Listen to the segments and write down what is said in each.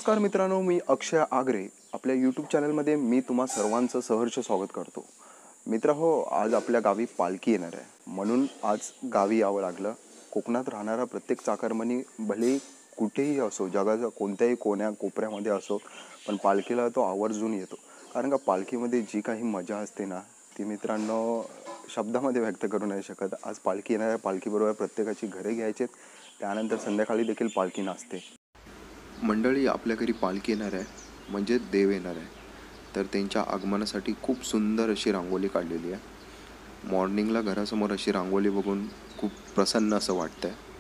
नमस्कार मित्रांनो, मी अक्षय आगरे आपल्या यूट्यूब चॅनलमध्ये मी तुम्हा सर्वांचं सहर्ष स्वागत करतो. मित्रहो, आज आपल्या गावी पालखी येणार आहे, म्हणून आज गावी यावं लागलं. कोकणात राहणारा प्रत्येक चाकरमानी भले कुठेही असो, जगाच्या कोणत्याही कोपऱ्यामध्ये असो, पण पालखीला तो आवर्जून येतो. कारण का पालखीमध्ये जी काही मजा असते ना, ती मित्रांनो शब्दामध्ये व्यक्त करू नाही शकत. आज पालखी येणार आहे, पालखीबरोबर प्रत्येकाची घरे घ्यायचेत, त्यानंतर संध्याकाळी देखील पालखी नाचते. मंडळी, आपल्या घरी पालखी येणार आहे म्हणजे देव येणार आहे, तर त्यांच्या आगमनासाठी खूप सुंदर अशी रांगोळी काढलेली आहे. मॉर्निंगला घरासमोर अशी रांगोळी बघून खूप प्रसन्न असं वाटतं आहे.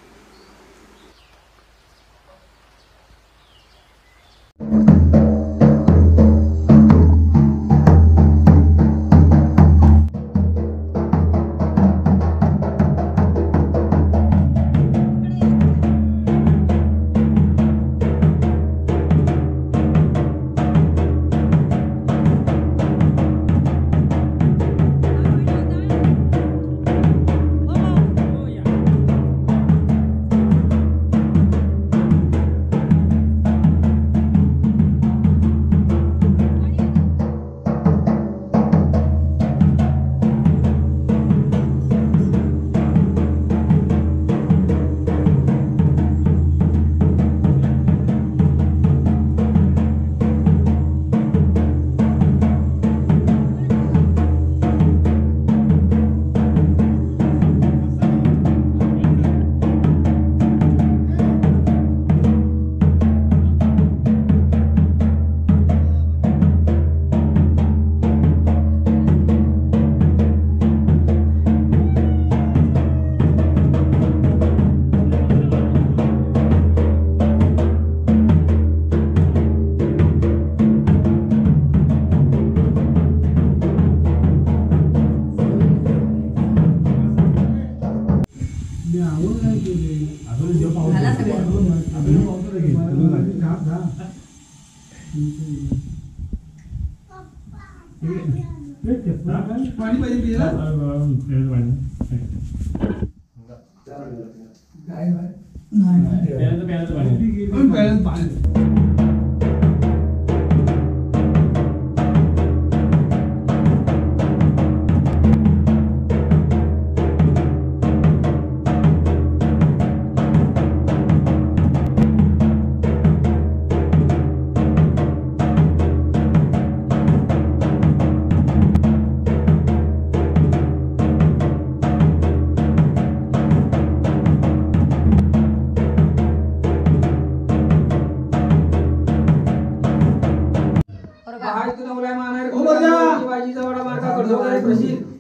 पाणी पाहिजे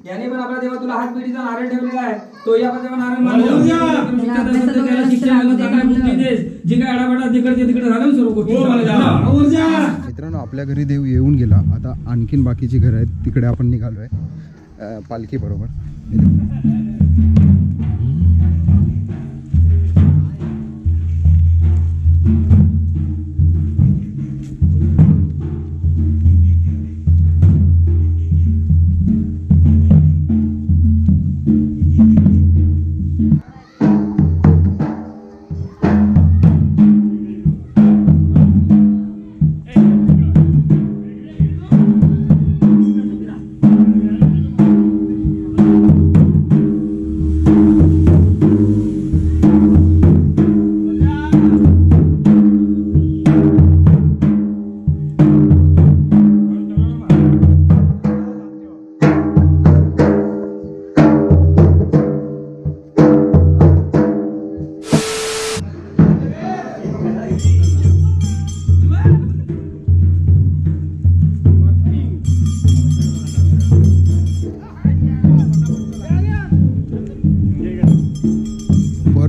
याने पण आपला देवा तुला हात पिढीचा नारळ ठेवलेला आहे. तो या देवा नारळ मित्रांनो, आपल्या घरी देव येऊन गेला. आता आणखीन बाकीची घरं आहेत, तिकडे आपण निघालोय पालखी बरोबर.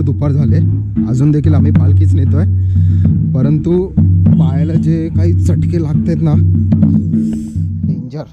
दुपार झाले, अजून देखील आम्ही पालखीच नेतोय, परंतु पायाला जे काही चटके लागतात ना, डेंजर.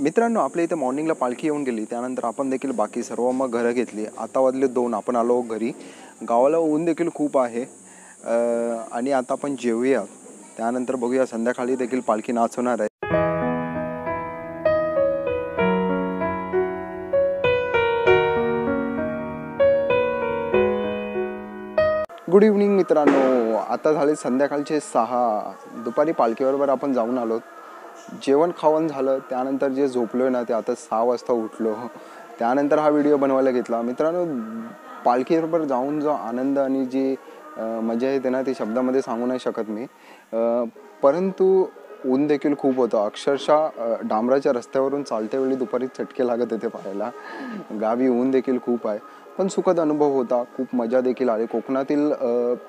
मित्रांनो, आपल्या इथे मॉर्निंगला पालखी येऊन गेली, त्यानंतर आपण देखील बाकी सर्व मग घरं घेतली. आता वाजले 2, आपण आलो घरी. गावाला ऊन देखील खूप आहे आणि आता आपण जेवूया, त्यानंतर बघूया संध्याकाळी देखील पालखी नाचवणार आहे. गुड इव्हनिंग मित्रांनो, आता झाले संध्याकाळचे 6. दुपारी पालखीबरोबर आपण जाऊन आलो. जेवण खावण झालं, त्यानंतर जे झोपलो आहे ना ते आता 6 वाजता उठलो. त्यानंतर हा व्हिडिओ बनवायला घेतला. मित्रांनो, पालखीबरोबर जाऊन जो आनंद आणि जी मजा येते ना ती शब्दामध्ये सांगू नाही शकत मी. परंतु ऊन देखील खूप होतं. अक्षरशः डांबराच्या रस्त्यावरून चालत्या वेळी दुपारी चटके लागत होते पाहायला. गावी ऊन देखील खूप आहे, पण सुखद अनुभव होता. खूप मजा देखील आली. कोकणातील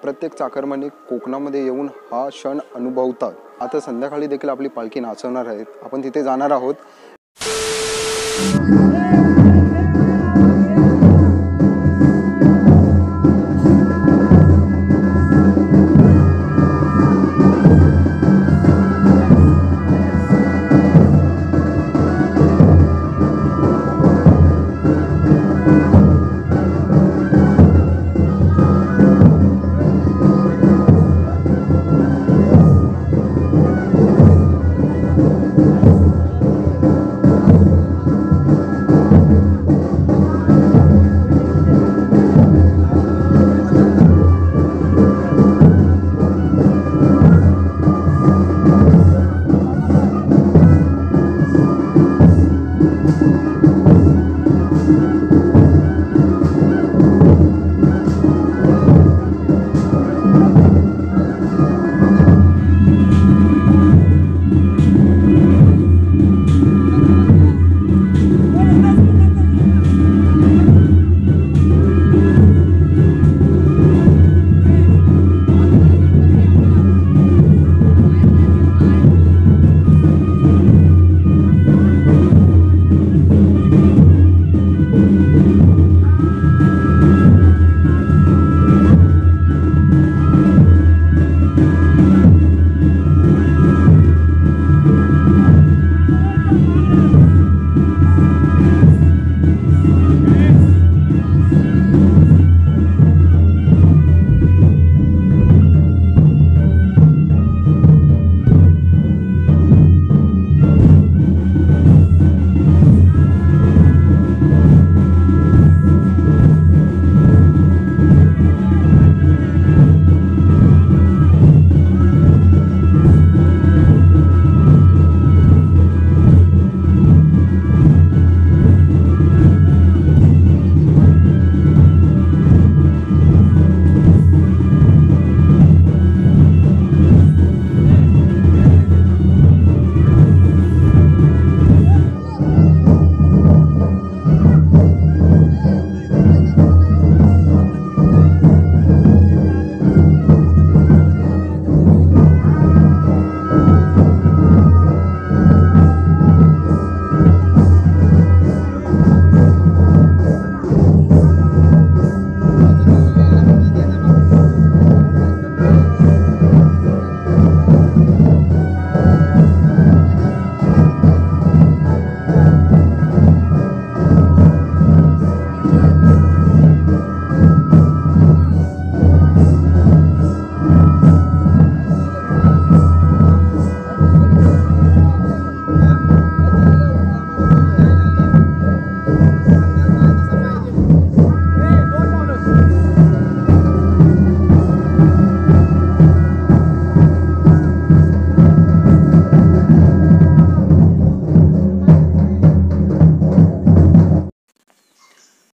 प्रत्येक चाकरमानी कोकणामध्ये येऊन हा क्षण अनुभवतात. आता संध्याकाळी देखील आपली पालखी नाचवणार आहेत, आपण तिथे जाणार आहोत.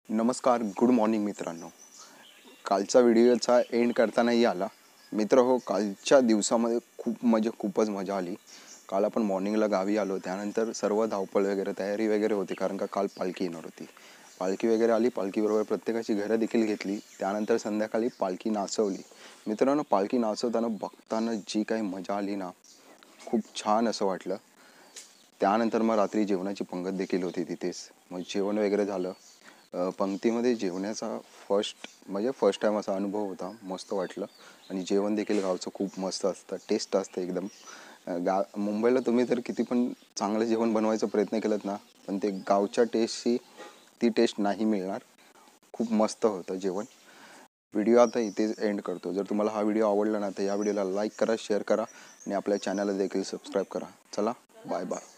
नमस्कार, गुड मॉर्निंग मित्रांनो. कालचा व्हिडिओचा एंड करतानाही आला. मित्र हो, कालच्या दिवसामध्ये खूपच मजा आली. काल आपण मॉर्निंगला गावी आलो, त्यानंतर सर्व धावपळ वगैरे तयारी वगैरे होती, कारण का काल पालखी येणार होती. पालखी वगैरे आली, पालखीबरोबर प्रत्येकाची घरं देखील घेतली. त्यानंतर संध्याकाळी पालखी नाचवली. मित्रांनो, पालखी नाचवताना बघताना जी काही मजा आली ना, खूप छान असं वाटलं. त्यानंतर मग रात्री जेवणाची पंगत देखील होती तिथेच. मग जेवण वगैरे झालं. पंक्तीमध्ये जेवण्याचा फर्स्ट टाईम असा अनुभव होता. मस्त वाटलं. आणि जेवण देखील गावचं खूप मस्त असतं, टेस्ट असतं एकदम. मुंबईला तुम्ही तर किती पण चांगलं जेवण बनवायचा प्रयत्न केलात ना, पण ते गावच्या टेस्टची ती टेस्ट नाही मिळणार. खूप मस्त होतं जेवण. व्हिडिओ आता इथेच एंड करतो. जर तुम्हाला हा व्हिडिओ आवडला ना, तर या व्हिडिओला लाईक करा, शेअर करा आणि आपल्या चॅनलला देखील सबस्क्राईब करा. चला, बाय बाय.